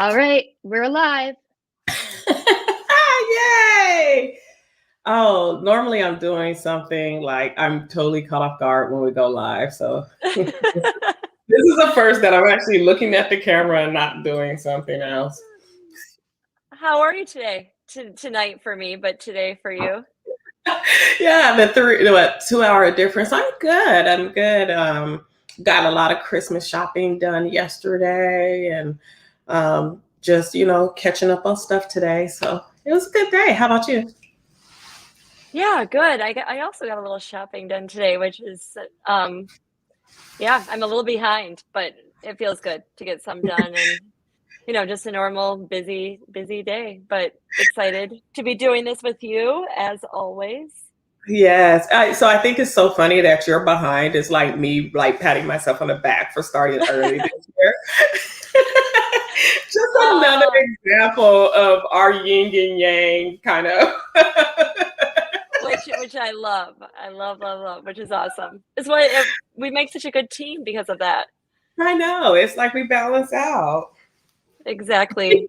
All right, we're alive. Yay! Oh, normally I'm doing something like I'm totally caught off guard when we go live. So this is the first that I'm actually looking at the camera and not doing something else. How are you today? Tonight for me, but today for you. Yeah, the 2 hour difference. I'm good. I'm good. Got a lot of Christmas shopping done yesterday and just, catching up on stuff today. So it was a good day. How about you? Yeah, good. I also got a little shopping done today, which is yeah, I'm a little behind, but it feels good to get some done and just a normal busy day, but excited to be doing this with you as always. Yes. So I think it's so funny that you're behind. It's like me like patting myself on the back for starting early this year. Just another Oh, example of our yin and yang kind of. which I love. I love, which is awesome. It's why we make such a good team because of that. I know. It's like we balance out. Exactly.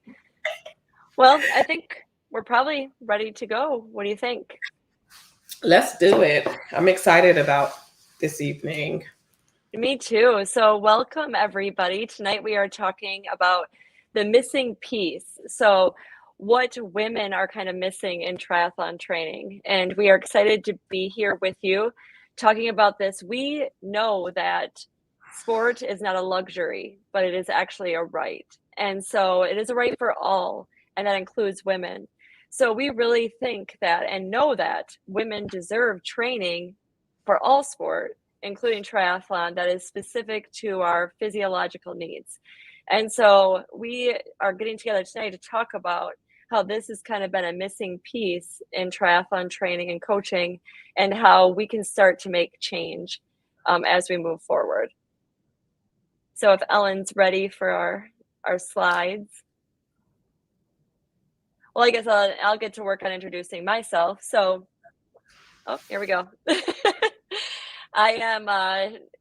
Well, I think we're probably ready to go. What do you think? Let's do it. I'm excited about this evening. Me too. So, welcome everybody. Tonight we are talking about the missing piece. So, what women are kind of missing in triathlon training. And we are excited to be here with you talking about this. We know that sport is not a luxury, but it is actually a right. And so, it is a right for all, and that includes women. So, we really think that and know that women deserve training for all sport, including triathlon, that is specific to our physiological needs. And so we are getting together tonight to talk about how this has kind of been a missing piece in triathlon training and coaching, and how we can start to make change as we move forward. So if Ellen's ready for our slides. Well, I guess I'll get to work on introducing myself. So, oh, here we go. I am,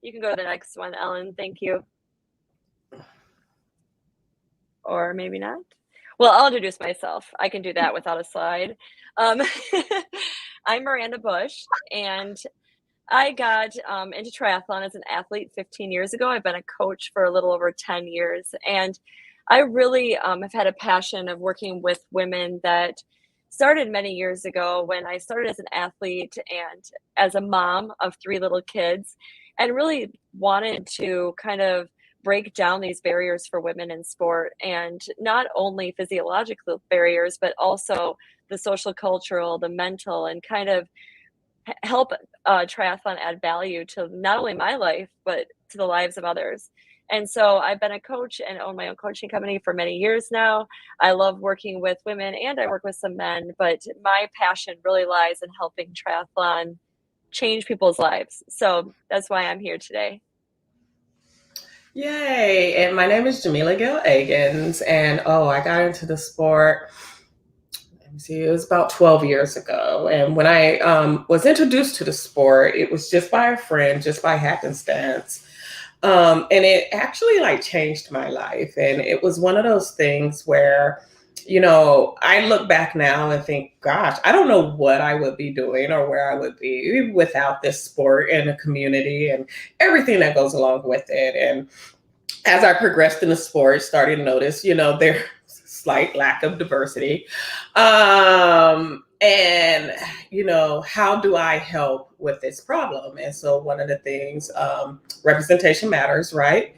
you can go to the next one, Ellen. Thank you. Or maybe not. Well, I'll introduce myself. I can do that without a slide. Um, I'm Miranda Bush, and I got into triathlon as an athlete 15 years ago. I've been a coach for a little over 10 years, and I really have had a passion of working with women that started many years ago when I started as an athlete and as a mom of 3 little kids, and really wanted to kind of break down these barriers for women in sport, and not only physiological barriers, but also the social, cultural, the mental, and kind of help triathlon add value to not only my life, but to the lives of others. And so I've been a coach and own my own coaching company for many years now. I love working with women and I work with some men, but my passion really lies in helping triathlon change people's lives. So that's why I'm here today. Yay. And my name is Jamila Gill Agins. And I got into the sport. Let me see, it was about 12 years ago. And when I was introduced to the sport, it was just by a friend, just by happenstance. And it actually like changed my life. And it was one of those things where, I look back now and think, gosh, I don't know what I would be doing or where I would be without this sport and the community and everything that goes along with it. And as I progressed in the sport, started to notice, there's slight lack of diversity. And, how do I help with this problem? And so one of the things, representation matters, right?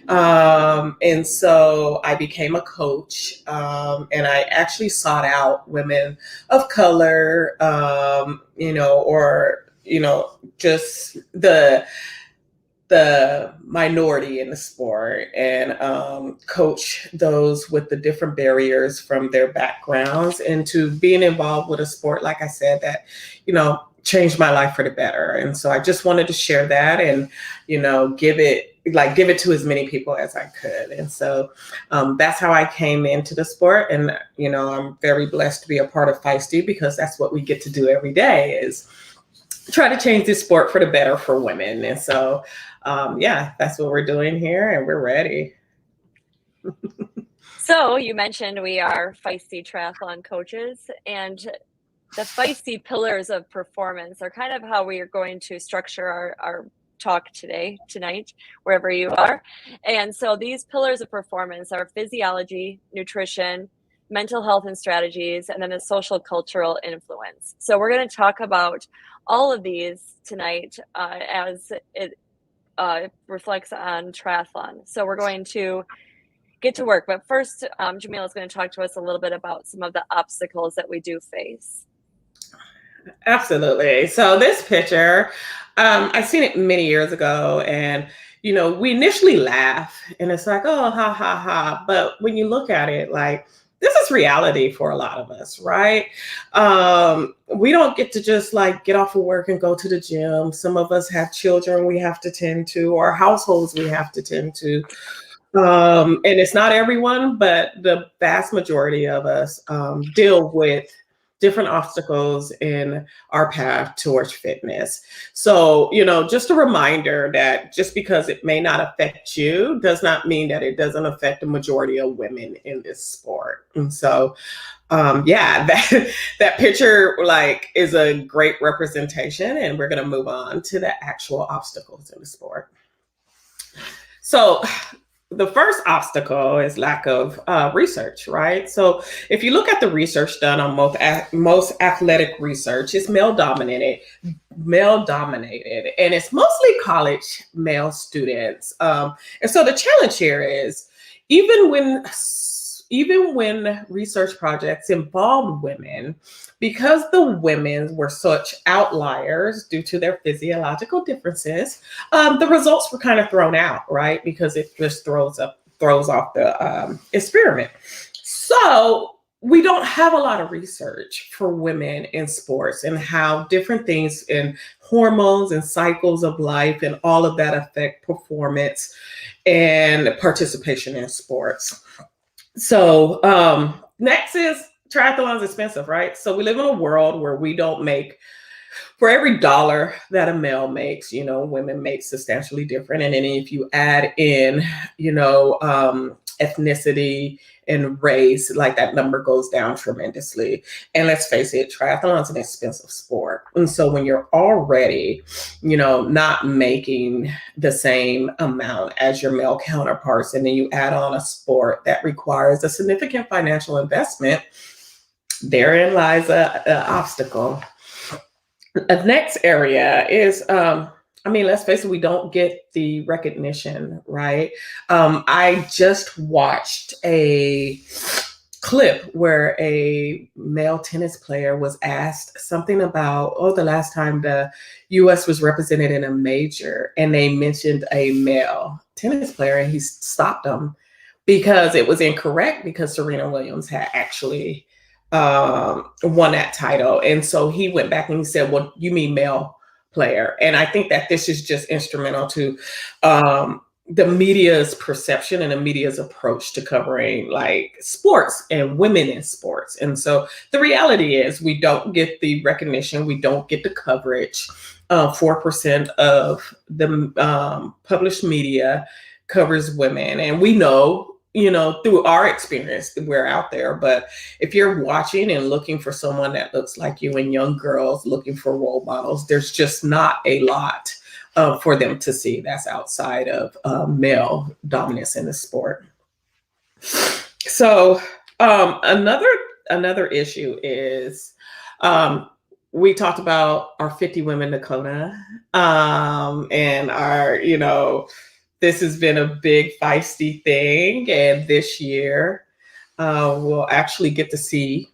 And so I became a coach, and I actually sought out women of color, or, just the minority in the sport, and coach those with the different barriers from their backgrounds into being involved with a sport, like I said, that, changed my life for the better. And so I just wanted to share that and, give it to as many people as I could. And so that's how I came into the sport. And, I'm very blessed to be a part of Feisty, because that's what we get to do every day, is try to change this sport for the better for women. And so that's what we're doing here, and we're ready. So you mentioned we are Feisty triathlon coaches, and the Feisty pillars of performance are kind of how we are going to structure our talk tonight, wherever you are. And so these pillars of performance are physiology, nutrition, mental health and strategies, and then the social cultural influence. So we're going to talk about all of these tonight as it reflects on triathlon. So we're going to get to work. But first, Jamila is going to talk to us a little bit about some of the obstacles that we do face. Absolutely. So this picture, I've seen it many years ago, and we initially laugh, and it's like, oh, ha ha ha. But when you look at it, like this is reality for a lot of us, right? We don't get to just like get off of work and go to the gym. Some of us have children we have to tend to, or households we have to tend to. And it's not everyone, but the vast majority of us deal with different obstacles in our path towards fitness. So, just a reminder that just because it may not affect you does not mean that it doesn't affect the majority of women in this sport. And so, yeah, that picture like is a great representation, and we're going to move on to the actual obstacles in the sport. So the first obstacle is lack of research, right? So if you look at the research done on most athletic research, it's male dominated, and it's mostly college male students. And so the challenge here is even when research projects involved women, because the women were such outliers due to their physiological differences, the results were kind of thrown out, right? Because it just throws off the experiment. So we don't have a lot of research for women in sports and how different things in hormones and cycles of life and all of that affect performance and participation in sports. So next is triathlon's expensive, right? So we live in a world where we don't make, for every dollar that a male makes, women make substantially different. And then if you add in, ethnicity and race, like that number goes down tremendously. And let's face it, triathlon's an expensive sport. And so when you're already, not making the same amount as your male counterparts, and then you add on a sport that requires a significant financial investment, therein lies a obstacle. The next area is, let's face it, we don't get the recognition, right? I just watched a clip where a male tennis player was asked something about, the last time the US was represented in a major, and they mentioned a male tennis player, and he stopped them because it was incorrect, because Serena Williams had actually won that title. And so he went back and he said, well, you mean male player? And I think that this is just instrumental to the media's perception and the media's approach to covering like sports and women in sports. And so the reality is we don't get the recognition, we don't get the coverage. 4% of the published media covers women. And we know, through our experience, we're out there. But if you're watching and looking for someone that looks like you, and young girls looking for role models, there's just not a lot for them to see that's outside of male dominance in the sport. So another issue is we talked about our 50 Women Nakona, and our, this has been a big feisty thing. And this year, we'll actually get to see,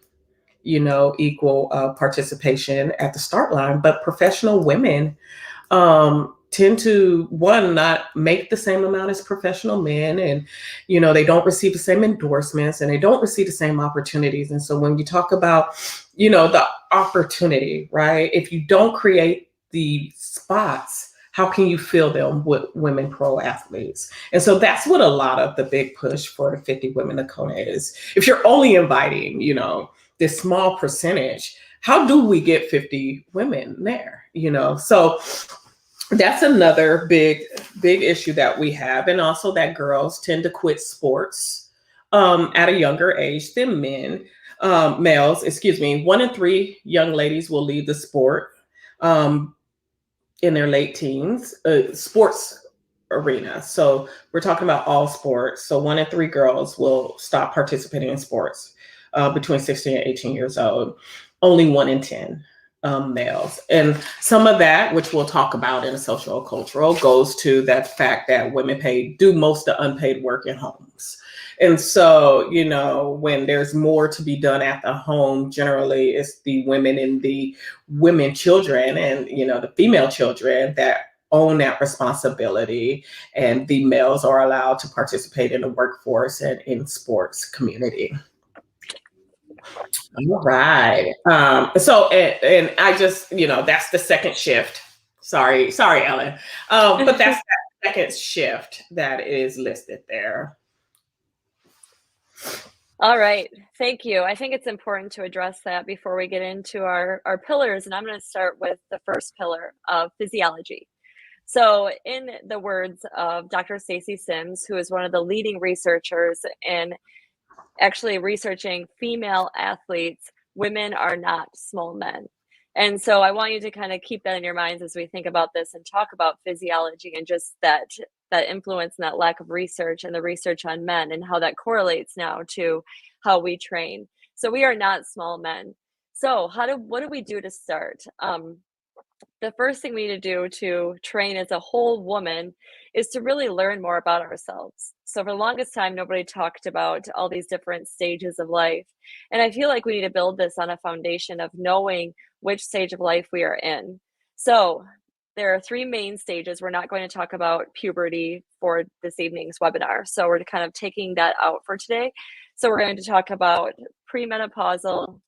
equal participation at the start line. But professional women tend to, one, not make the same amount as professional men. And, they don't receive the same endorsements, and they don't receive the same opportunities. And so when you talk about, the opportunity, right? If you don't create the spots, how can you fill them with women pro athletes? And so that's what a lot of the big push for the 50 Women Nakona is. If you're only inviting, this small percentage, how do we get 50 women there? So that's another big issue that we have. And also that girls tend to quit sports at a younger age than males, excuse me. 1 in 3 young ladies will leave the sport um, in their late teens, sports arena. So we're talking about all sports. So 1 in 3 girls will stop participating in sports between 16 and 18 years old. Only 1 in 10 males. And some of that, which we'll talk about in a social cultural, goes to that fact that women do most of the unpaid work in homes. And so, when there's more to be done at the home, generally it's the women and the women children and, the female children that own that responsibility. And the males are allowed to participate in the workforce and in sports community. All right. And I just, that's the second shift. Sorry, Ellen. But that's that second shift that is listed there. All right. Thank you. I think it's important to address that before we get into our pillars. And I'm going to start with the first pillar of physiology. So in the words of Dr. Stacy Sims, who is one of the leading researchers in actually researching female athletes, women are not small men. And so I want you to kind of keep that in your minds as we think about this and talk about physiology and just that influence and that lack of research and the research on men and how that correlates now to how we train. So we are not small men. So what do we do to start? The first thing we need to do to train as a whole woman is to really learn more about ourselves. So for the longest time, nobody talked about all these different stages of life. And I feel like we need to build this on a foundation of knowing which stage of life we are in. So there are 3 main stages. We're not going to talk about puberty for this evening's webinar. So we're kind of taking that out for today. So we're going to talk about premenopausal,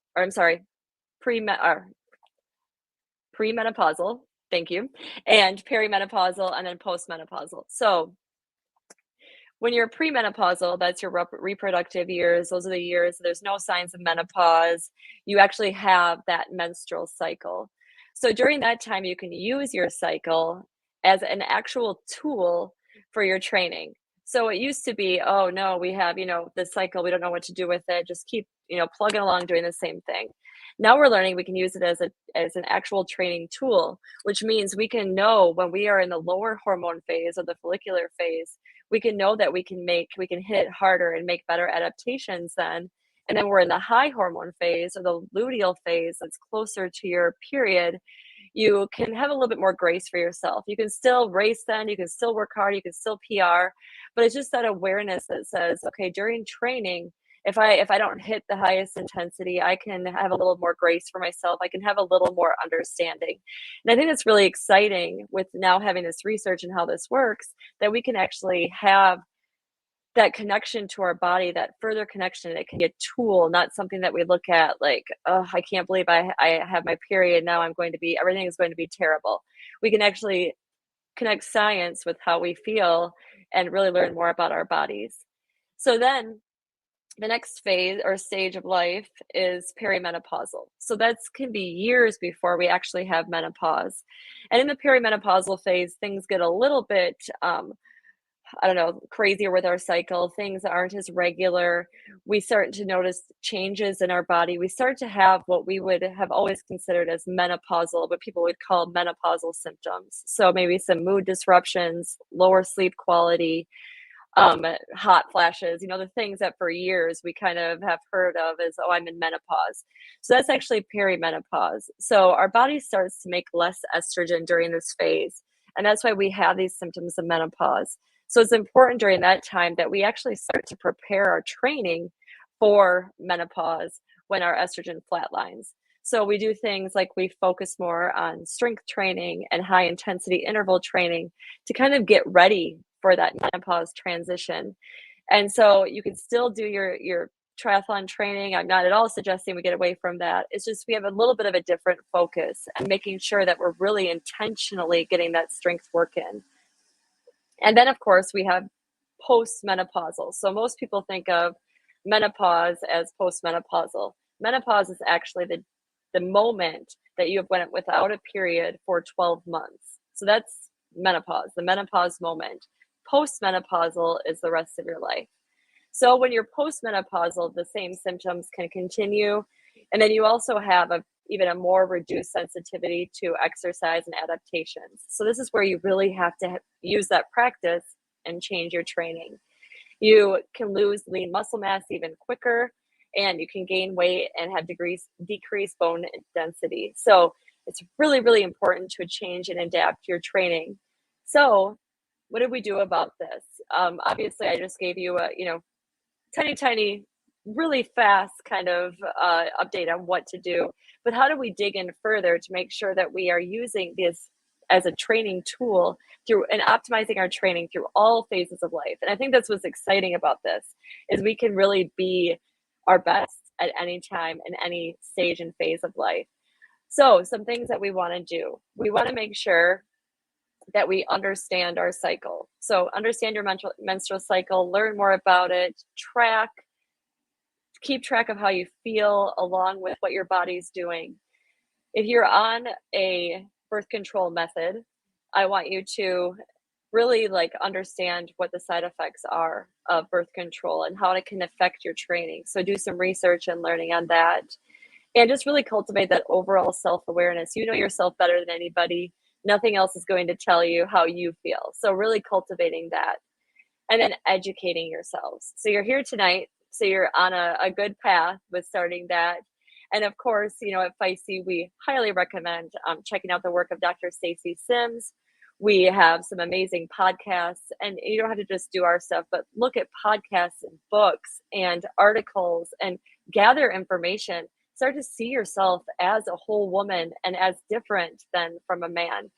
thank you, and perimenopausal, and then postmenopausal. So when you're premenopausal, that's your reproductive years. Those are the years there's no signs of menopause. You actually have that menstrual cycle. So during that time, you can use your cycle as an actual tool for your training. So it used to be, oh no, we have, this cycle, we don't know what to do with it. Just keep, plugging along doing the same thing. Now we're learning we can use it as an actual training tool, which means we can know when we are in the lower hormone phase or the follicular phase, we can know that we can hit it harder and make better adaptations then. And then we're in the high hormone phase or the luteal phase that's closer to your period. You can have a little bit more grace for yourself. You can still race then, you can still work hard, you can still PR, but it's just that awareness that says, okay, during training, if I don't hit the highest intensity, I can have a little more grace for myself. I can have a little more understanding. And I think that's really exciting with now having this research and how this works, that we can actually have that connection to our body, that further connection. It can be a tool, not something that we look at like, oh, I can't believe I have my period. Now everything is going to be terrible. We can actually connect science with how we feel and really learn more about our bodies. So then the next phase or stage of life is perimenopausal. So that can be years before we actually have menopause. And in the perimenopausal phase, things get a little bit, crazier with our cycle. Things aren't as regular. We start to notice changes in our body. We start to have what we would have always considered as menopausal, but people would call menopausal symptoms. So maybe some mood disruptions, lower sleep quality, hot flashes, the things that for years we kind of have heard of as, oh, I'm in menopause. So that's actually perimenopause. So our body starts to make less estrogen during this phase. And that's why we have these symptoms of menopause. So it's important during that time that we actually start to prepare our training for menopause when our estrogen flatlines. So we do things like we focus more on strength training and high intensity interval training to kind of get ready for that menopause transition. And so you can still do your triathlon training. I'm not at all suggesting we get away from that. It's just we have a little bit of a different focus and making sure that we're really intentionally getting that strength work in. And then, of course, we have postmenopausal. So most people think of menopause as postmenopausal. Menopause is actually the moment that you have went without a period for 12 months. So that's menopause, the menopause moment. Postmenopausal is the rest of your life. So when you're postmenopausal, the same symptoms can continue. And then you also have even a more reduced sensitivity to exercise and adaptations. So this is where you really have to use that practice and change your training. You can lose lean muscle mass even quicker, and you can gain weight and have decreased bone density. So it's really, really important to change and adapt your training. So what did we do about this? Obviously, I just gave you a tiny, really fast kind of update on what to do. But how do we dig in further to make sure that we are using this as a training tool through and optimizing our training through all phases of life? And I think that's what's exciting about this is we can really be our best at any time in any stage and phase of life. So some things that we want to do. We want to make sure that we understand our cycle. So understand your menstrual cycle, learn more about it, keep track of how you feel along with what your body's doing. If you're on a birth control method, I want you to really understand what the side effects are of birth control and how it can affect your training. So do some research and learning on that. And just really cultivate that overall self-awareness. You know yourself better than anybody. Nothing else is going to tell you how you feel. So really cultivating that. And then educating yourselves. So you're here tonight. So you're on a good path with starting that. And of course, at Feisty, we highly recommend checking out the work of Dr. Stacy Sims. We have some amazing podcasts, and you don't have to just do our stuff, but look at podcasts and books and articles and gather information. Start to see yourself as a whole woman and as different than from a man.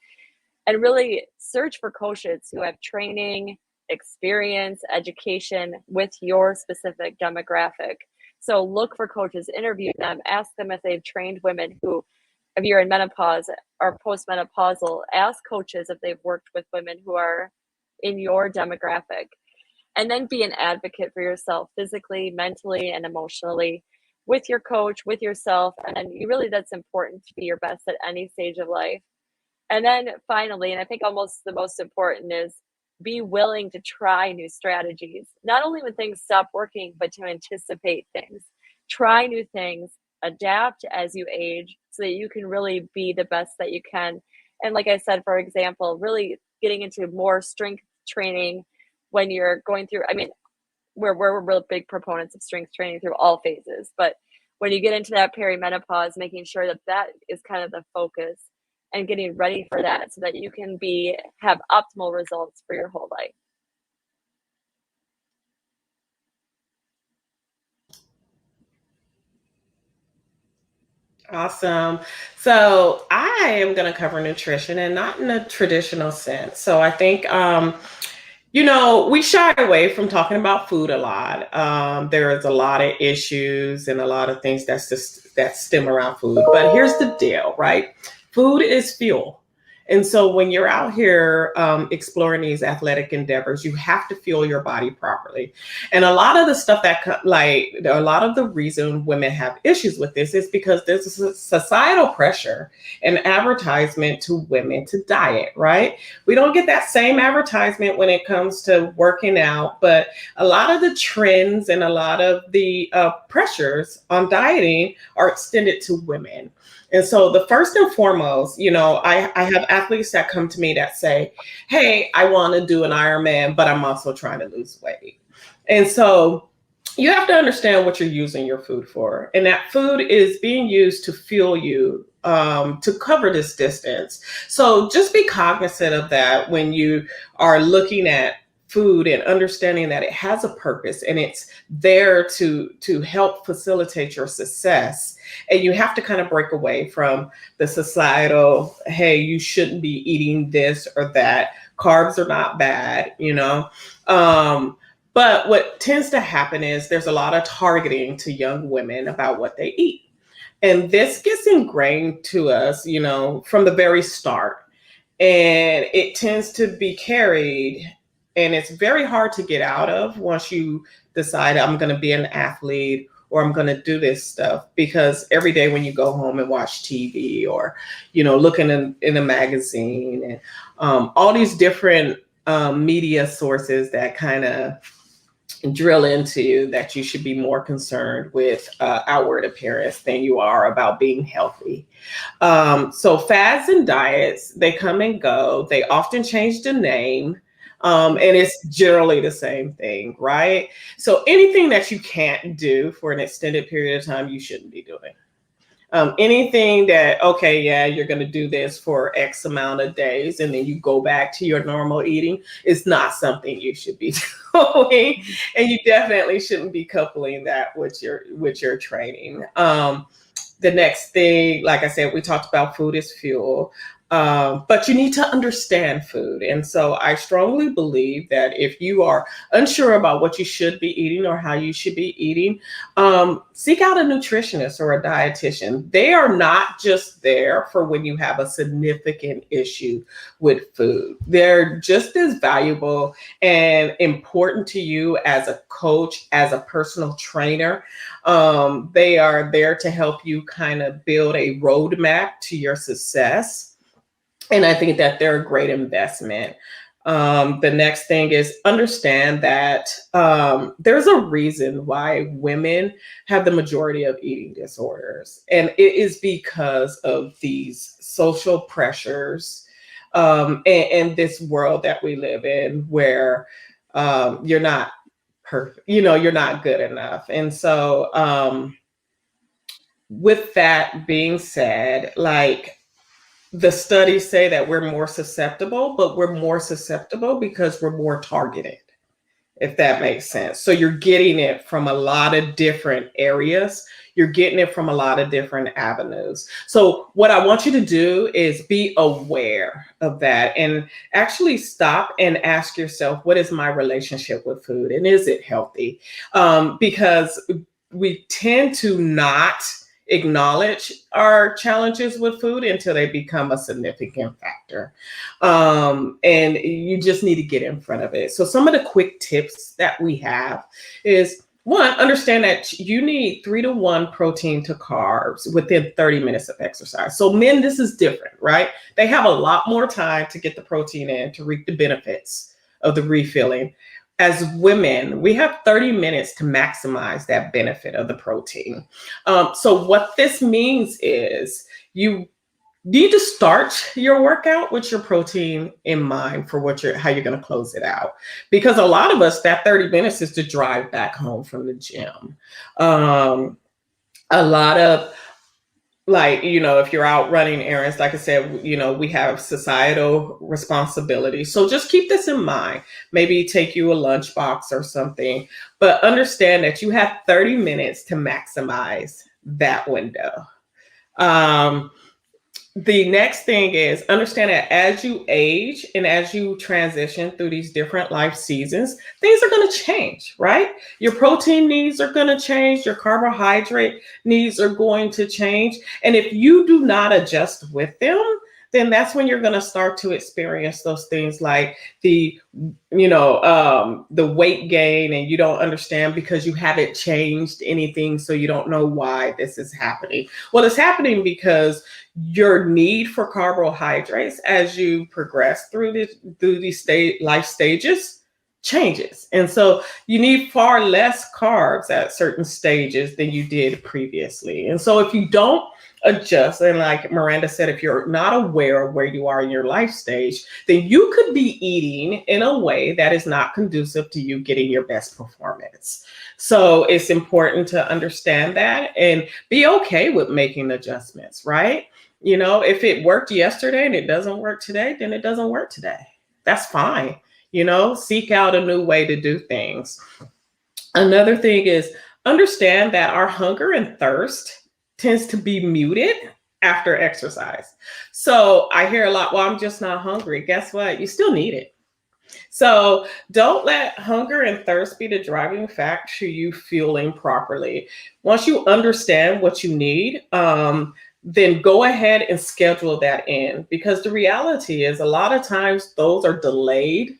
And really search for coaches who have training, experience, education with your specific demographic. So look for coaches, interview them, ask them if they've trained women who, if you're in menopause or postmenopausal, ask coaches if they've worked with women who are in your demographic. And then be an advocate for yourself physically, mentally, and emotionally with your coach, with yourself. And then that's important to be your best at any stage of life. And then finally, and I think almost the most important is be willing to try new strategies, not only when things stop working, but to anticipate things. Try new things, adapt as you age so that you can really be the best that you can. And like I said, for example, really getting into more strength training when you're going through, we're real big proponents of strength training through all phases. But when you get into that perimenopause, making sure that is kind of the focus and getting ready for that so that you can have optimal results for your whole life. Awesome. So I am going to cover nutrition and not in a traditional sense. So I think, we shy away from talking about food a lot. There is a lot of issues and a lot of things that stem around food. But here's the deal, right? Food is fuel. And so when you're out here exploring these athletic endeavors, you have to fuel your body properly. And a lot of the stuff a lot of the reason women have issues with this is because there's a societal pressure and advertisement to women to diet, right? We don't get that same advertisement when it comes to working out, but a lot of the trends and a lot of the pressures on dieting are extended to women. And so the first and foremost, I have athletes that come to me that say, hey, I want to do an Ironman, but I'm also trying to lose weight. And so you have to understand what you're using your food for. And that food is being used to fuel you to cover this distance. So just be cognizant of that when you are looking at food and understanding that it has a purpose and it's there to help facilitate your success. And you have to kind of break away from the societal, hey, you shouldn't be eating this or that. Carbs are not bad, but what tends to happen is there's a lot of targeting to young women about what they eat. And this gets ingrained to us, from the very start. And it tends to be carried, and it's very hard to get out of once you decide I'm going to be an athlete or I'm going to do this stuff, because every day when you go home and watch TV or, looking in a magazine and all these different media sources that kind of drill into you that you should be more concerned with outward appearance than you are about being healthy. So fads and diets, they come and go. They often change the name. And it's generally the same thing, right? So anything that you can't do for an extended period of time, you shouldn't be doing. Anything that, okay, yeah, you're going to do this for X amount of days and then you go back to your normal eating, is not something you should be doing. And you definitely shouldn't be coupling that with your training. The next thing, like I said, we talked about food is fuel. But you need to understand food. And so I strongly believe that if you are unsure about what you should be eating or how you should be eating, seek out a nutritionist or a dietitian. They are not just there for when you have a significant issue with food. They're just as valuable and important to you as a coach, as a personal trainer. They are there to help you kind of build a roadmap to your success. And I think that they're a great investment. The next thing is understand that there's a reason why women have the majority of eating disorders. And it is because of these social pressures and this world that we live in where you're not perfect, you're not good enough. And so with that being said, like, the studies say that we're more susceptible, but we're more susceptible because we're more targeted, if that makes sense. So you're getting it from a lot of different areas. You're getting it from a lot of different avenues. So what I want you to do is be aware of that and actually stop and ask yourself, what is my relationship with food? And is it healthy? Because we tend to not acknowledge our challenges with food until they become a significant factor. And you just need to get in front of it. So some of the quick tips that we have is, one, understand that you need 3-to-1 protein to carbs within 30 minutes of exercise. So men, this is different, right? They have a lot more time to get the protein in to reap the benefits of the refilling. As women, we have 30 minutes to maximize that benefit of the protein. So what this means is you need to start your workout with your protein in mind for how you're going to close it out. Because a lot of us, that 30 minutes is to drive back home from the gym. A lot of, like, if you're out running errands, like I said, we have societal responsibility. So just keep this in mind. Maybe take you a lunchbox or something, but understand that you have 30 minutes to maximize that window. The next thing is understand that as you age and as you transition through these different life seasons, things are going to change, right? Your protein needs are going to change. Your carbohydrate needs are going to change. And if you do not adjust with them, then that's when you're going to start to experience those things like the weight gain, and you don't understand because you haven't changed anything. So you don't know why this is happening. Well, it's happening because your need for carbohydrates as you progress through these life stages changes. And so you need far less carbs at certain stages than you did previously. And so if you don't adjust, and like Miranda said, if you're not aware of where you are in your life stage, then you could be eating in a way that is not conducive to you getting your best performance. So it's important to understand that and be okay with making adjustments, right? If it worked yesterday and it doesn't work today, then it doesn't work today. That's fine. Seek out a new way to do things. Another thing is understand that our hunger and thirst tends to be muted after exercise. So I hear a lot, well, I'm just not hungry. Guess what? You still need it. So don't let hunger and thirst be the driving factor to you fueling properly. Once you understand what you need, then go ahead and schedule that in, because the reality is a lot of times those are delayed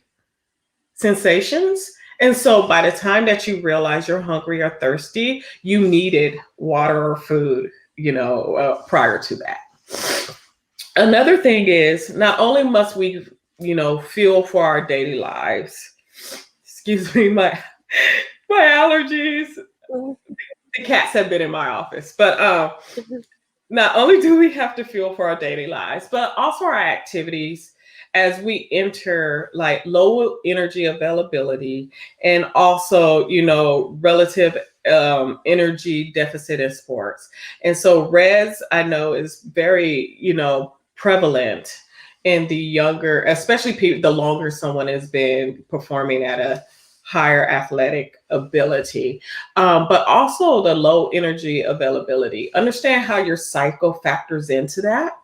sensations. And so by the time that you realize you're hungry or thirsty, you needed water or food, prior to that. Another thing is not only must we, fuel for our daily lives. Excuse me, my allergies. Mhm. The cats have been in my office, but not only do we have to fuel for our daily lives, but also our activities as we enter like low energy availability and also, relative energy deficit in sports. And so res, I know, is very, prevalent in the younger, especially the longer someone has been performing at a higher athletic ability, but also the low energy availability. Understand how your cycle factors into that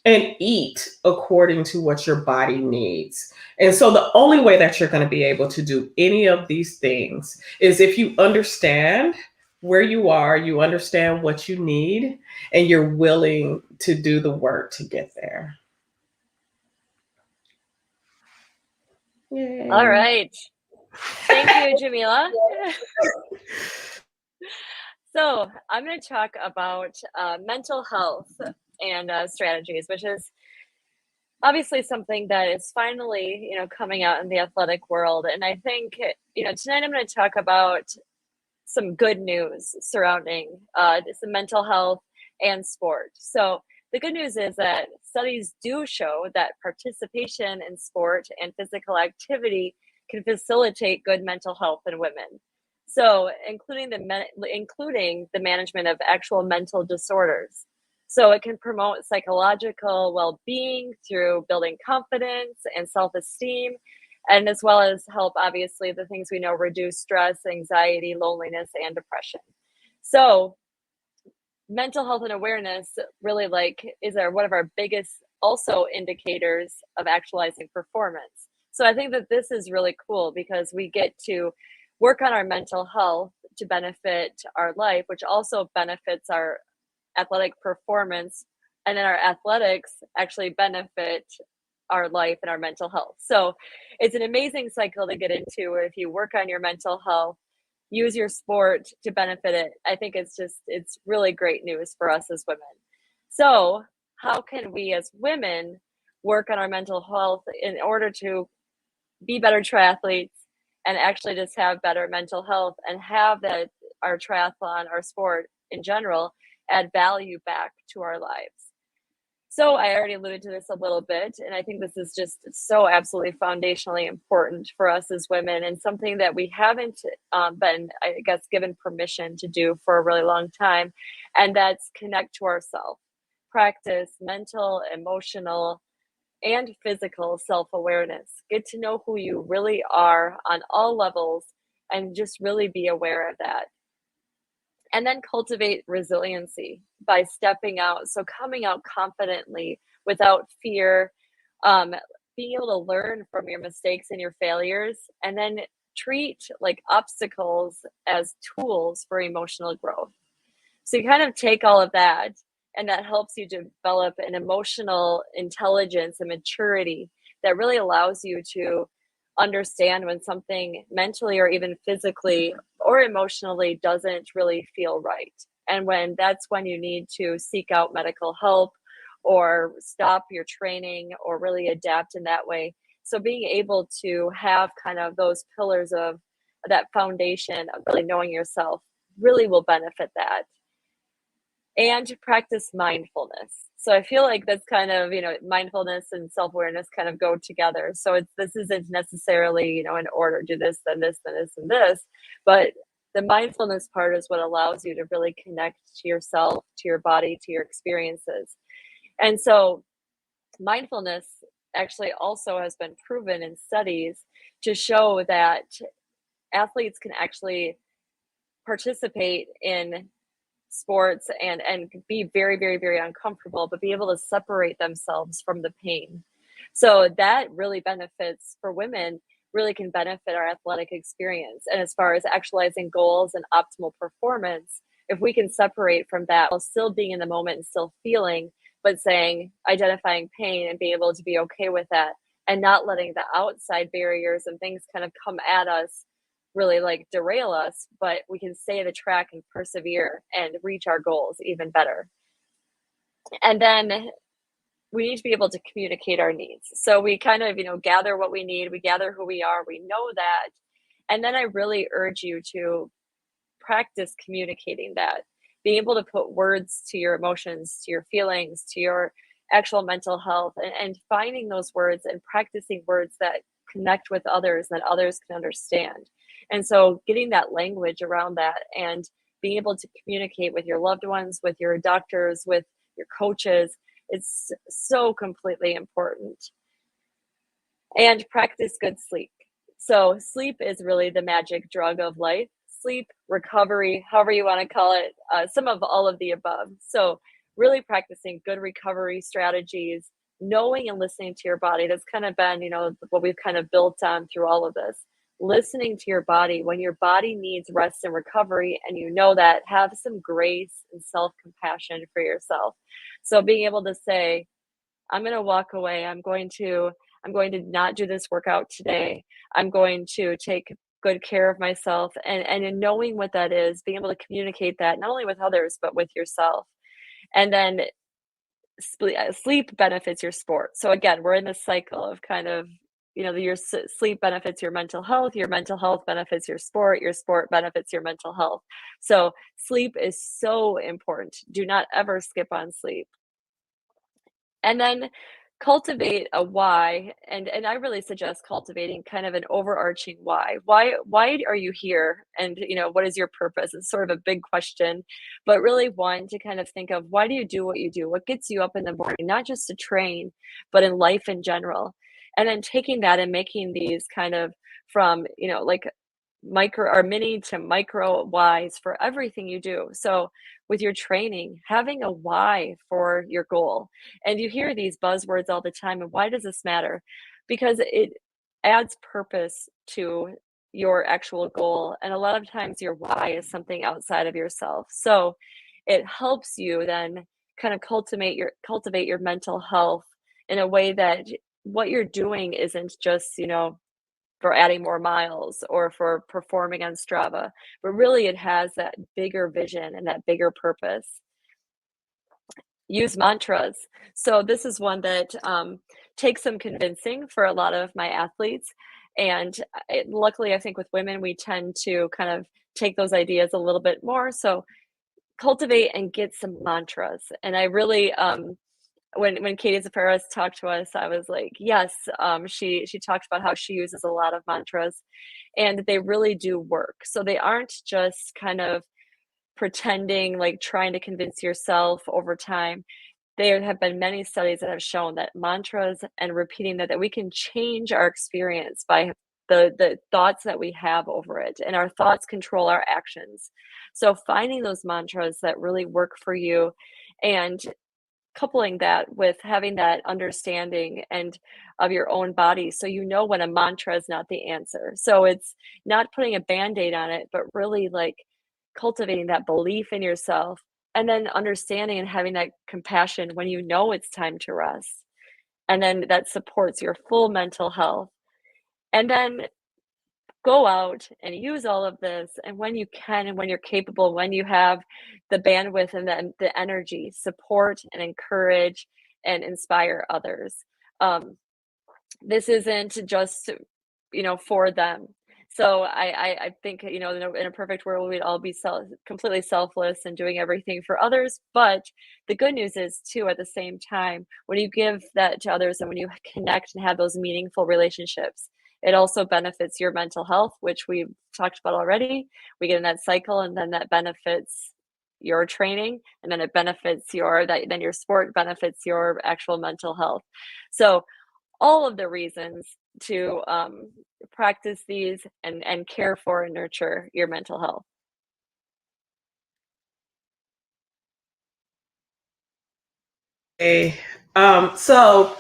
and eat according to what your body needs. And so the only way that you're going to be able to do any of these things is if you understand where you are, you understand what you need, and you're willing to do the work to get there. All Yay. right. Thank you, Jamila. So I'm going to talk about mental health and strategies, which is obviously something that is finally, coming out in the athletic world. And I think, tonight I'm going to talk about some good news surrounding some mental health and sport. So the good news is that studies do show that participation in sport and physical activity can facilitate good mental health in women. So including the management of actual mental disorders. So it can promote psychological well-being through building confidence and self-esteem, and as well as help, obviously, the things we know: reduce stress, anxiety, loneliness, and depression. So mental health and awareness really is one of our biggest also indicators of actualizing performance. So I think that this is really cool because we get to work on our mental health to benefit our life, which also benefits our athletic performance, and then our athletics actually benefit our life and our mental health. So it's an amazing cycle to get into if you work on your mental health, use your sport to benefit it. I think it's really great news for us as women. So how can we as women work on our mental health in order to be better triathletes and actually just have better mental health and have that our triathlon, our sport in general, add value back to our lives? So I already alluded to this a little bit, and I think this is just so absolutely foundationally important for us as women, and something that we haven't been, I guess, given permission to do for a really long time, and that's connect to ourselves, practice mental, emotional, and physical self-awareness. Get to know who you really are on all levels, and just really be aware of that. And then cultivate resiliency by stepping out. So coming out confidently without fear, um, being able to learn from your mistakes and your failures, and then treat like obstacles as tools for emotional growth. So you kind of take all of that, and that helps you develop an emotional intelligence and maturity that really allows you to understand when something mentally or even physically or emotionally doesn't really feel right. And when you need to seek out medical help or stop your training or really adapt in that way. So being able to have kind of those pillars of that foundation of really knowing yourself really will benefit that. And practice mindfulness. So I feel like that's kind of, mindfulness and self-awareness kind of go together. So this isn't necessarily, in order, do this, then this, then this, and this, but the mindfulness part is what allows you to really connect to yourself, to your body, to your experiences. And so mindfulness actually also has been proven in studies to show that athletes can actually participate in sports and be very, very, very uncomfortable, but be able to separate themselves from the pain. So that really benefits for women, really can benefit our athletic experience. And as far as actualizing goals and optimal performance, if we can separate from that while still being in the moment and still feeling, but identifying pain and being able to be okay with that and not letting the outside barriers and things kind of come at us really like derail us, but we can stay the track and persevere and reach our goals even better. And then we need to be able to communicate our needs. So we kind of, gather what we need, we gather who we are, we know that. And then I really urge you to practice communicating that, being able to put words to your emotions, to your feelings, to your actual mental health, and finding those words and practicing words that connect with others that others can understand. And so getting that language around that and being able to communicate with your loved ones, with your doctors, with your coaches, it's so completely important. And practice good sleep. So, sleep is really the magic drug of life. Sleep, recovery, however you want to call it, some of all of the above. So, really practicing good recovery strategies, knowing and listening to your body. That's kind of been, what we've kind of built on through all of this. Listening to your body when your body needs rest and recovery, and you know that, have some grace and self compassion for yourself. So, being able to say, I'm going to walk away. I'm going to not do this workout today. I'm going to take good care of myself, and in knowing what that is, being able to communicate that not only with others but with yourself. And then sleep benefits your sport. So again, we're in this cycle of kind of, your sleep benefits your mental health benefits your sport benefits your mental health. So sleep is so important. Do not ever skip on sleep. And then cultivate a why, and I really suggest cultivating kind of an overarching why. Why are you here? And, what is your purpose? It's sort of a big question, but really one to kind of think of, why do you do what you do? What gets you up in the morning, not just to train, but in life in general? And then taking that and making these kind of from, like micro or mini to micro whys for everything you do. So with your training, having a why for your goal. And you hear these buzzwords all the time. And why does this matter? Because it adds purpose to your actual goal. And a lot of times your why is something outside of yourself. So it helps you then kind of cultivate your mental health in a way that what you're doing isn't just, for adding more miles or for performing on Strava, but really it has that bigger vision and that bigger purpose. Use mantras. So this is one that takes some convincing for a lot of my athletes. And luckily, I think with women, we tend to kind of take those ideas a little bit more. So cultivate and get some mantras. And I really, when Katie Zaferes talked to us, I was like, yes. She talked about how she uses a lot of mantras, and they really do work. So they aren't just kind of pretending, like trying to convince yourself over time. There have been many studies that have shown that mantras and repeating that we can change our experience by the thoughts that we have over it, and our thoughts control our actions. So finding those mantras that really work for you, and coupling that with having that understanding and of your own body, so when a mantra is not the answer. So it's not putting a band-aid on it, but really like cultivating that belief in yourself, and then understanding and having that compassion when it's time to rest. And then that supports your full mental health. And then go out and use all of this, and when you can and when you're capable, when you have the bandwidth and the energy, support and encourage and inspire others. This isn't just for them. So I think, in a perfect world, we'd all be completely selfless and doing everything for others. But the good news is too, at the same time, when you give that to others and when you connect and have those meaningful relationships, it also benefits your mental health, which we've talked about already. We get in that cycle, and then that benefits your training, and then it benefits then your sport benefits your actual mental health. So all of the reasons to practice these and care for and nurture your mental health. Hey, so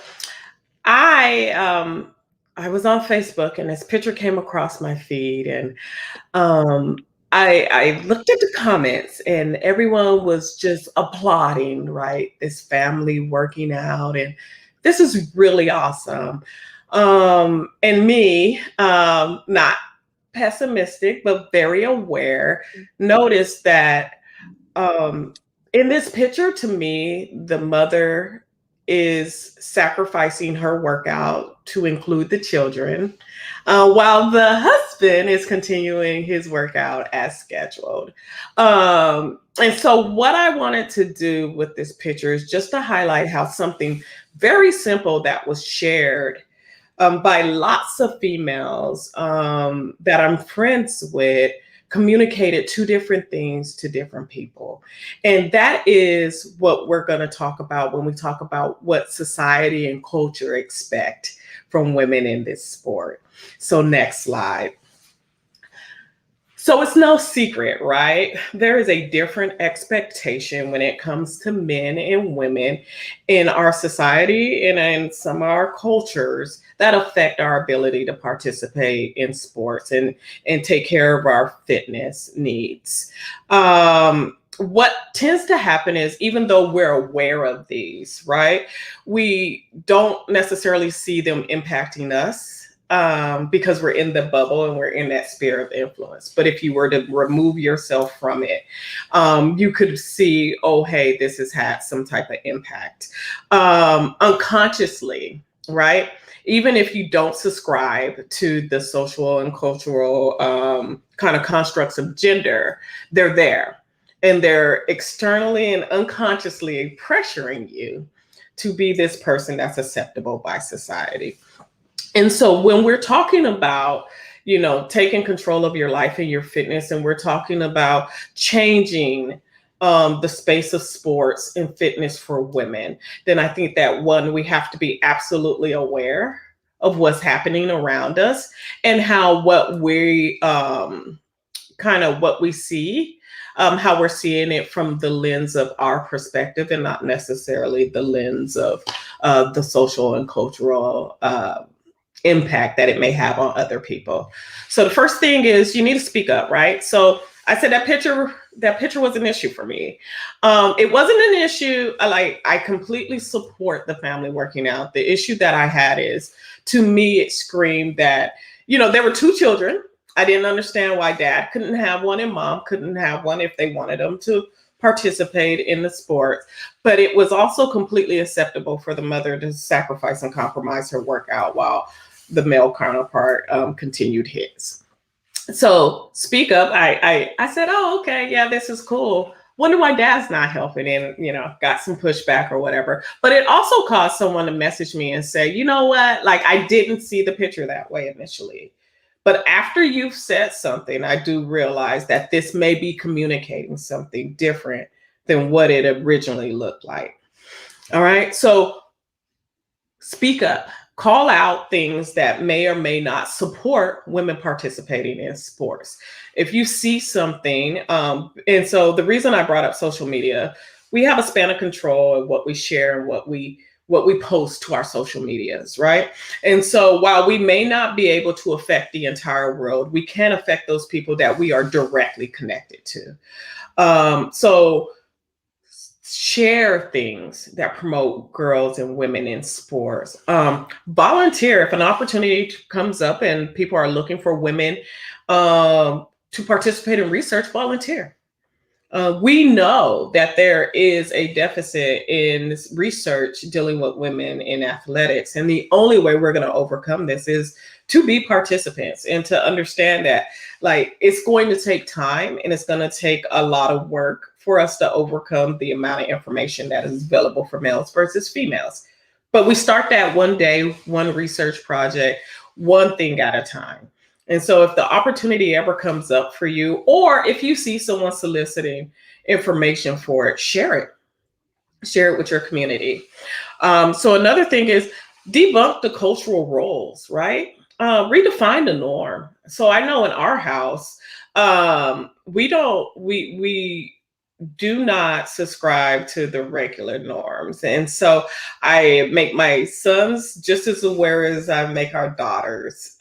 I was on Facebook and this picture came across my feed, and um, I looked at the comments and everyone was just applauding, right? This family working out, and this is really awesome. And me, not pessimistic but very aware, noticed that um, in this picture, to me, the mother is sacrificing her workout to include the children, while the husband husband is continuing his workout as scheduled. And so what I wanted to do with this picture is just to highlight how something very simple that was shared by lots of females that I'm friends with communicated two different things to different people. And that is what we're going to talk about when we talk about what society and culture expect from women in this sport. So next slide. So it's no secret, right? There is a different expectation when it comes to men and women in our society and in some of our cultures that affect our ability to participate in sports and take care of our fitness needs. What tends to happen is, even though we're aware of these, right, we don't necessarily see them impacting us because we're in the bubble and we're in that sphere of influence. But if you were to remove yourself from it, you could see, oh, hey, this has had some type of impact unconsciously, right? Even if you don't subscribe to the social and cultural kind of constructs of gender, they're there. And they're externally and unconsciously pressuring you to be this person that's acceptable by society. And so when we're talking about, you know, taking control of your life and your fitness, and we're talking about changing the space of sports and fitness for women, then I think that one, we have to be absolutely aware of what's happening around us and how what we kind of what we see, how we're seeing it from the lens of our perspective and not necessarily the lens of the social and cultural impact that it may have on other people. So the first thing is you need to speak up, right? So I said that picture was an issue for me. It wasn't an issue. I completely support the family working out. The issue that I had is, to me, it screamed that, you know, there were two children. I didn't understand why dad couldn't have one and mom couldn't have one if they wanted them to participate in the sport. But it was also completely acceptable for the mother to sacrifice and compromise her workout while the male counterpart continued his. So speak up. I said, oh, okay, yeah, this is cool. Wonder why dad's not helping, and, you know, got some pushback or whatever. But it also caused someone to message me and say, you know what, like, I didn't see the picture that way initially. But after you've said something, I do realize that this may be communicating something different than what it originally looked like. All right. So speak up, call out things that may or may not support women participating in sports. If you see something, and so the reason I brought up social media, we have a span of control of what we share and what we post to our social medias, right? And so while we may not be able to affect the entire world, we can affect those people that we are directly connected to. So share things that promote girls and women in sports. Volunteer if an opportunity comes up and people are looking for women to participate in research. Volunteer. We know that there is a deficit in research dealing with women in athletics. And the only way we're going to overcome this is to be participants and to understand that, like, it's going to take time and it's going to take a lot of work for us to overcome the amount of information that is available for males versus females. But we start that one day, one research project, one thing at a time. And so if the opportunity ever comes up for you, or if you see someone soliciting information for it, share it. Share it with your community. So another thing is debunk the cultural roles, right? Redefine the norm. So I know in our house, we do not subscribe to the regular norms. And so I make my sons just as aware as I make our daughters.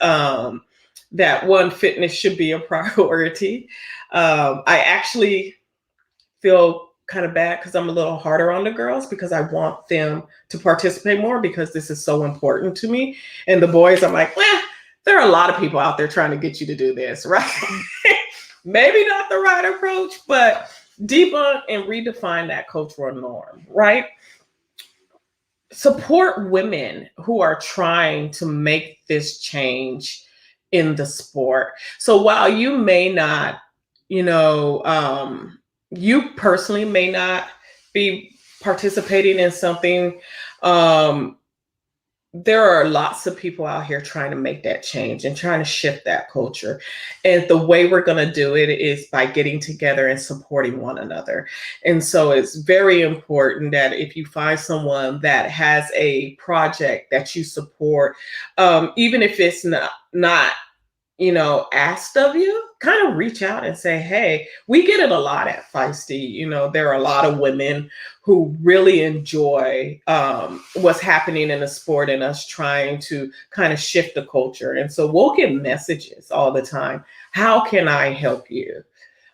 That one, fitness should be a priority. I actually feel kind of bad because I'm a little harder on the girls because I want them to participate more because this is so important to me. And the boys, I'm like, there are a lot of people out there trying to get you to do this, right? Maybe not the right approach, but debunk and redefine that cultural norm, right? Support women who are trying to make this change in the sport. So while you may not, you know, you personally may not be participating in something, um, there are lots of people out here trying to make that change and trying to shift that culture. And the way we're going to do it is by getting together and supporting one another. And so it's very important that if you find someone that has a project that you support, even if it's not asked of you, kind of reach out and say, hey, we get it a lot at Feisty. There are a lot of women who really enjoy what's happening in the sport and us trying to kind of shift the culture. And so we'll get messages all the time. How can I help you?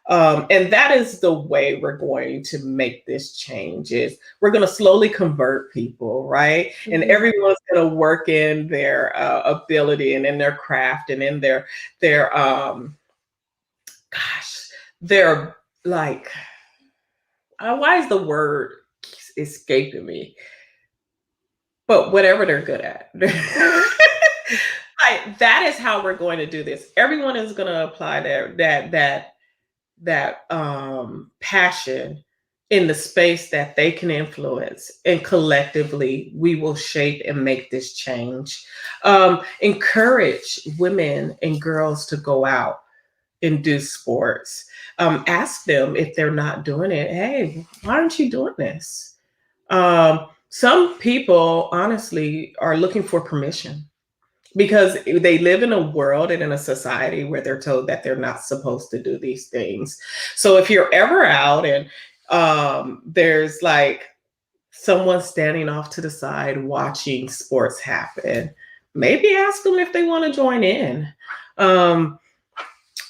And that is the way we're going to make this change. Is we're going to slowly convert people, right? And everyone's going to work in their ability and in their craft and in their their like why is the word escaping me? But whatever they're good at. That is how we're going to do this. Everyone is going to apply that passion in the space that they can influence, and collectively we will shape and make this change. Encourage women and girls to go out and do sports. Ask them if they're not doing it. Hey, why aren't you doing this? Some people honestly are looking for permission because they live in a world and in a society where they're told that they're not supposed to do these things. So if you're ever out and there's like someone standing off to the side watching sports happen, maybe ask them if they want to join in.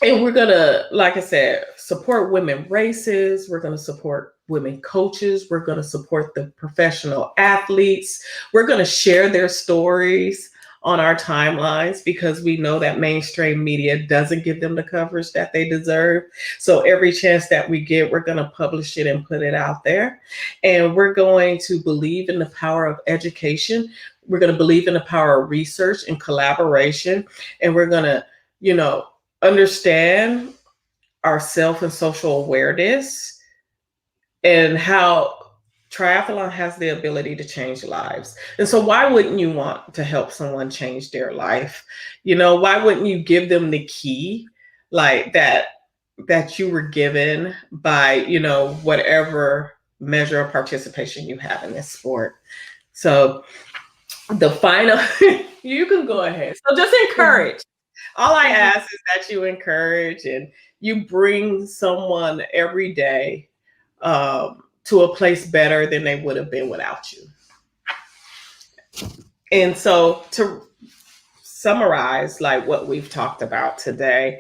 And we're going to, like I said, support women races. We're going to support women coaches. We're going to support the professional athletes. We're going to share their stories on our timelines because we know that mainstream media doesn't give them the coverage that they deserve. So every chance that we get, we're going to publish it and put it out there. And we're going to believe in the power of education. We're going to believe in the power of research and collaboration. And we're going to, understand our self and social awareness and how triathlon has the ability to change lives. And so why wouldn't you want to help someone change their life? Why wouldn't you give them the key like that you were given by, whatever measure of participation you have in this sport? So the final, you can go ahead. So just encourage. All I ask is that you encourage and you bring someone every day to a place better than they would have been without you. And so to summarize like what we've talked about today,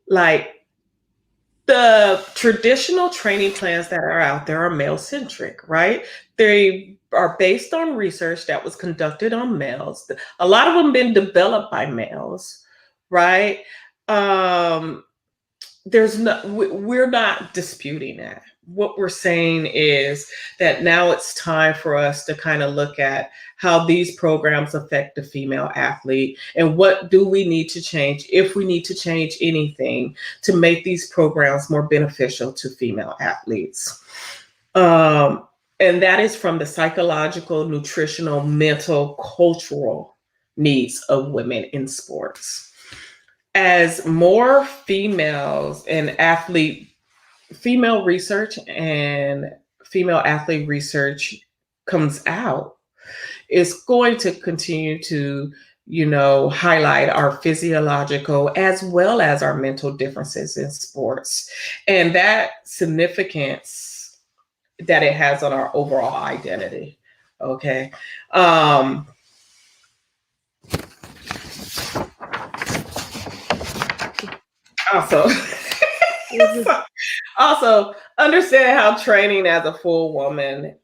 like the traditional training plans that are out there are male-centric, right? They are based on research that was conducted on males. A lot of them been developed by males, right? We're not disputing that. What we're saying is that now it's time for us to kind of look at how these programs affect the female athlete and what do we need to change, if we need to change anything, to make these programs more beneficial to female athletes. And that is from the psychological, nutritional, mental, cultural needs of women in sports. As more females and female research and female athlete research comes out, it's going to continue to, highlight our physiological as well as our mental differences in sports and that significance that it has on our overall identity. Okay. Also, understand how training as a full woman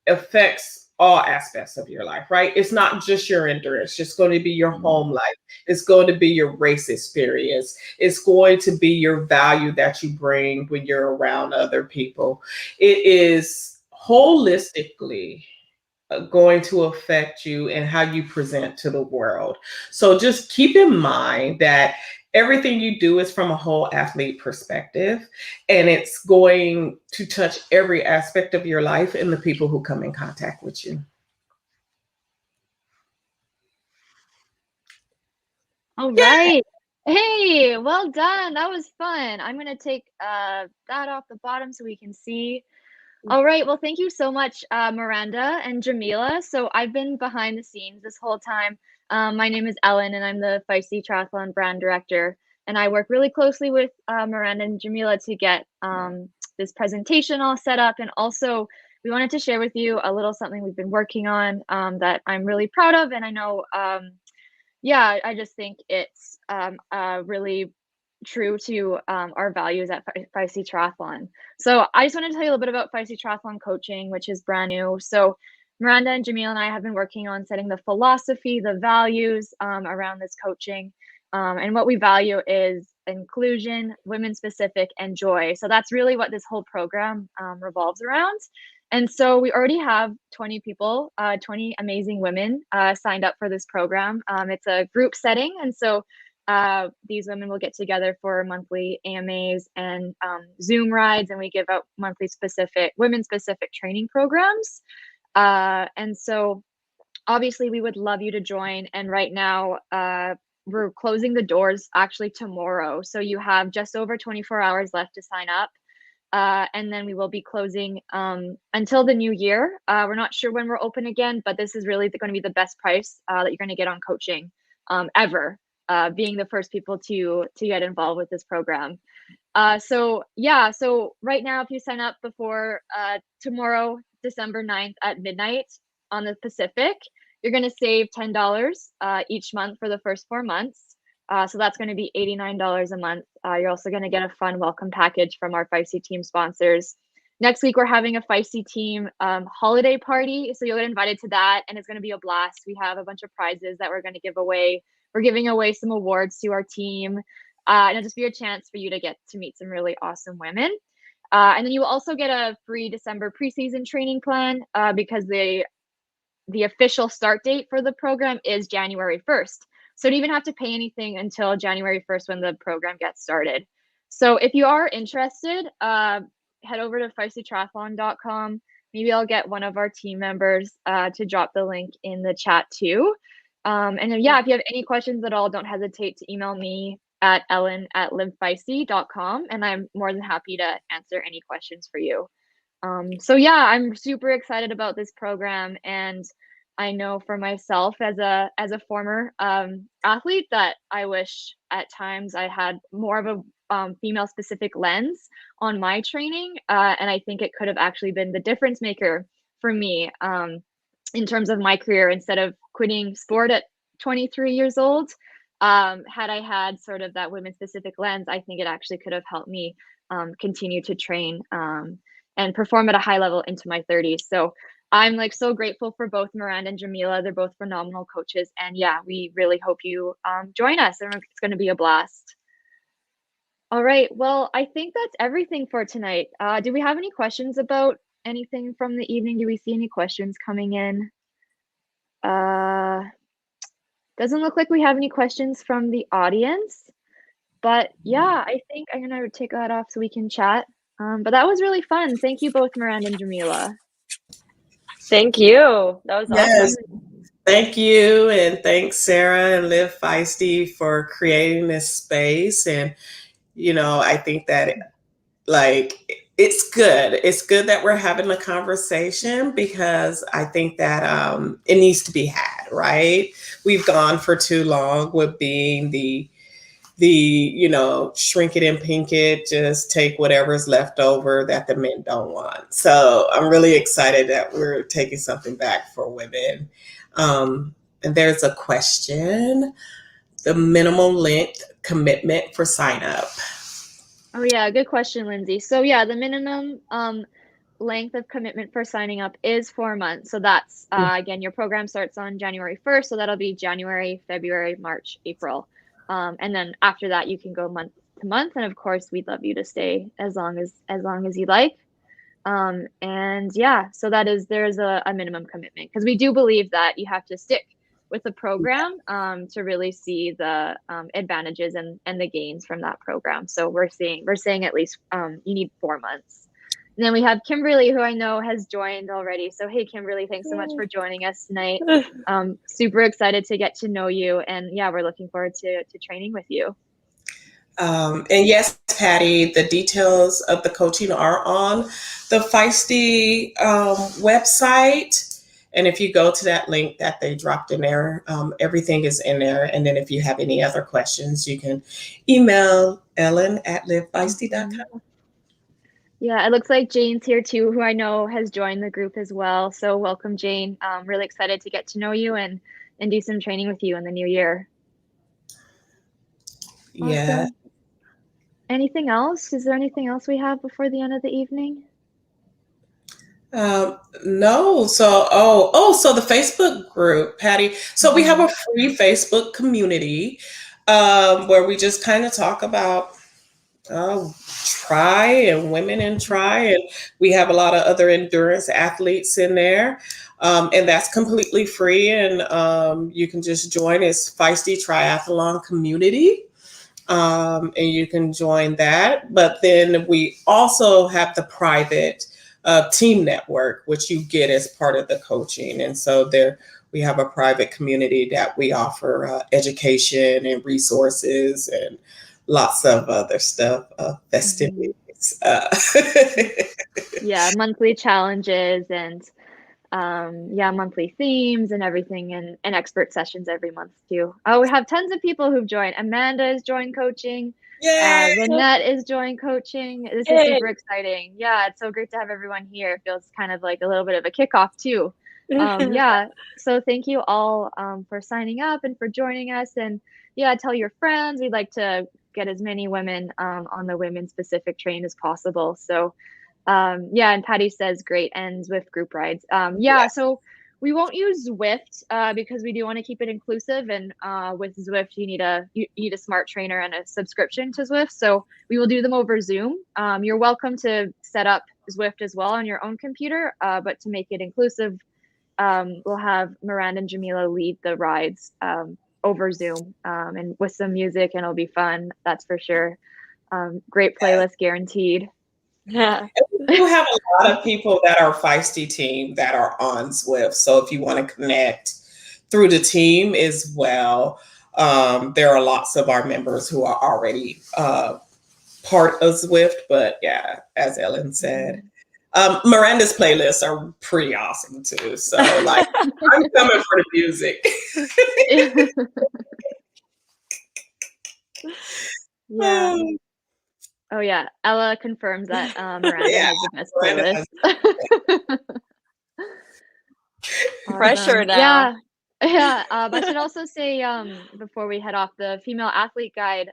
affects all aspects of your life, right? It's not just your endurance. It's going to be your home life. It's going to be your race experience. It's going to be your value that you bring when you're around other people. It is holistically going to affect you and how you present to the world. So just keep in mind that everything you do is from a whole athlete perspective, and it's going to touch every aspect of your life and the people who come in contact with you. All Yeah. right. Hey, well done. That was fun. I'm gonna take that off the bottom so we can see. All right. Well, thank you so much, Miranda and Jamila. So I've been behind the scenes this whole time. My name is Ellen, and I'm the Feisty Triathlon brand director. And I work really closely with Miranda and Jamila to get this presentation all set up. And also, we wanted to share with you a little something we've been working on that I'm really proud of. And I know yeah, I just think it's really true to our values at Feisty Triathlon. So I just wanted to tell you a little bit about Feisty Triathlon coaching, which is brand new. So Miranda and Jamil and I have been working on setting the philosophy, the values around this coaching. And what we value is inclusion, women specific, and joy. So that's really what this whole program revolves around. And so we already have 20 people, 20 amazing women signed up for this program. It's a group setting. And so these women will get together for monthly AMAs and Zoom rides, and we give out monthly women specific training programs. And so obviously we would love you to join. And right now, we're closing the doors actually tomorrow. So you have just over 24 hours left to sign up. And then we will be closing until the new year. We're not sure when we're open again, but this is really going to be the best price that you're going to get on coaching ever, being the first people to get involved with this program. So yeah, so right now, if you sign up before tomorrow, December 9th at midnight on the Pacific, you're going to save $10 each month for the first 4 months. So that's going to be $89 a month. You're also going to get a fun welcome package from our Feisty team sponsors. Next week, we're having a Feisty team holiday party. So you'll get invited to that, and it's going to be a blast. We have a bunch of prizes that we're going to give away. We're giving away some awards to our team. And it'll just be a chance for you to get to meet some really awesome women. And then you will also get a free December preseason training plan because the official start date for the program is January 1st. So you don't even have to pay anything until January 1st when the program gets started. So if you are interested, head over to feistytriathlon.com. Maybe I'll get one of our team members to drop the link in the chat too. And then, yeah, if you have any questions at all, don't hesitate to email me at ellen@livefeisty.com, and I'm more than happy to answer any questions for you. So yeah, I'm super excited about this program, and I know for myself as a former athlete that I wish at times I had more of a female specific lens on my training, and I think it could have actually been the difference maker for me in terms of my career instead of quitting sport at 23 years old. Had I had sort of that women specific lens, I think it actually could have helped me continue to train and perform at a high level into my 30s. So I'm like so grateful for both Miranda and Jamila. They're both phenomenal coaches. And yeah, we really hope you join us, and it's going to be a blast. All right. Well, I think that's everything for tonight. Do we have any questions about anything from the evening? Do we see any questions coming in? Doesn't look like we have any questions from the audience. But yeah, I think I'm going to take that off so we can chat. But that was really fun. Thank you both, Miranda and Jamila. Thank you. That was Yes. awesome. Thank you. And thanks, Sarah and Live Feisty, for creating this space. And, I think that it's good. It's good that we're having a conversation because I think that it needs to be had, right? We've gone for too long with being the shrink it and pink it, just take whatever's left over that the men don't want. So I'm really excited that we're taking something back for women. And there's a question: the minimum length commitment for sign up. Oh yeah, good question, Lindsay. So yeah, the minimum length of commitment for signing up is 4 months. So that's again, your program starts on January 1st, so that'll be January, February, March, April. And then after that you can go month to month, and of course we'd love you to stay as long as you like. And yeah, so there's a minimum commitment, because we do believe that you have to stick with the program to really see the advantages and the gains from that program. So we're saying at least you need 4 months. And then we have Kimberly, who I know has joined already. So hey, Kimberly, thanks so much for joining us tonight. Super excited to get to know you, and yeah, we're looking forward to training with you. And yes, Patty, the details of the coaching are on the Feisty website. And if you go to that link that they dropped in there, everything is in there. And then if you have any other questions, you can email ellen@livefeisty.com. Yeah, it looks like Jane's here too, who I know has joined the group as well. So welcome, Jane. Really excited to get to know you and do some training with you in the new year. Yeah. Awesome. Anything else? Is there anything else we have before the end of the evening? No. So, so the Facebook group, Patty. So we have a free Facebook community where we just kind of talk about try and women in try, and we have a lot of other endurance athletes in there, and that's completely free, and you can just join. It's Feisty Triathlon Community, and you can join that. But then we also have the private team network, which you get as part of the coaching, and so there we have a private community that we offer education and resources and lots of other stuff, festivities. Yeah, monthly challenges and monthly themes and everything, and expert sessions every month too. Oh, we have tons of people who've joined. Amanda has joined coaching. Yay! Lynette is joined coaching. This is super exciting. Yeah, it's so great to have everyone here. It feels kind of like a little bit of a kickoff too. Yeah, so thank you all for signing up and for joining us. And yeah, tell your friends. We'd like to get as many women on the women specific train as possible. So yeah, and Patty says great, and Zwift group rides. Yeah, so we won't use Zwift because we do want to keep it inclusive, and with Zwift you need a smart trainer and a subscription to Zwift. So we will do them over Zoom. You're welcome to set up Zwift as well on your own computer, but to make it inclusive, we'll have Miranda and Jamila lead the rides over Zoom, and with some music, and it'll be fun, that's for sure. Great playlist guaranteed. Yeah. We do have a lot of people that are Feisty team that are on Zwift. So if you want to connect through the team as well, there are lots of our members who are already part of Zwift. But yeah, as Ellen said, Miranda's playlists are pretty awesome too. So like, I'm coming for the music. Yeah. Oh yeah, Ella confirms that Miranda has the best playlist. Pressure now. Yeah. I should also say before we head off, the female athlete guide,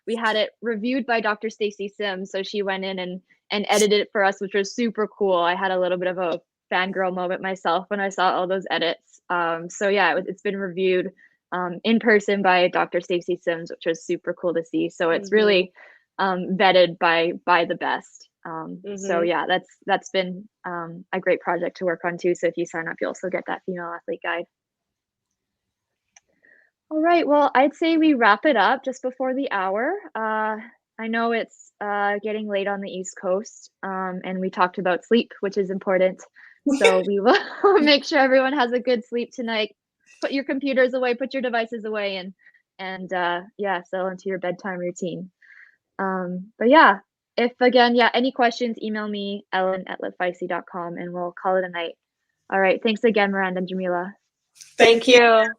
we had it reviewed by Dr. Stacy Sims, so she went in and edited it for us, which was super cool. I had a little bit of a fangirl moment myself when I saw all those edits. So yeah, it's been reviewed in person by Dr. Stacy Sims, which was super cool to see. So it's really vetted by the best. So yeah, that's been a great project to work on too. So if you sign up, you also get that female athlete guide. All right, well, I'd say we wrap it up just before the hour. I know it's getting late on the East Coast, and we talked about sleep, which is important. So we will make sure everyone has a good sleep tonight. Put your computers away, put your devices away, and yeah, settle into your bedtime routine. But yeah, if again, any questions, email me, ellen@livefeisty.com, and we'll call it a night. All right, thanks again, Miranda and Jamila. Thank you.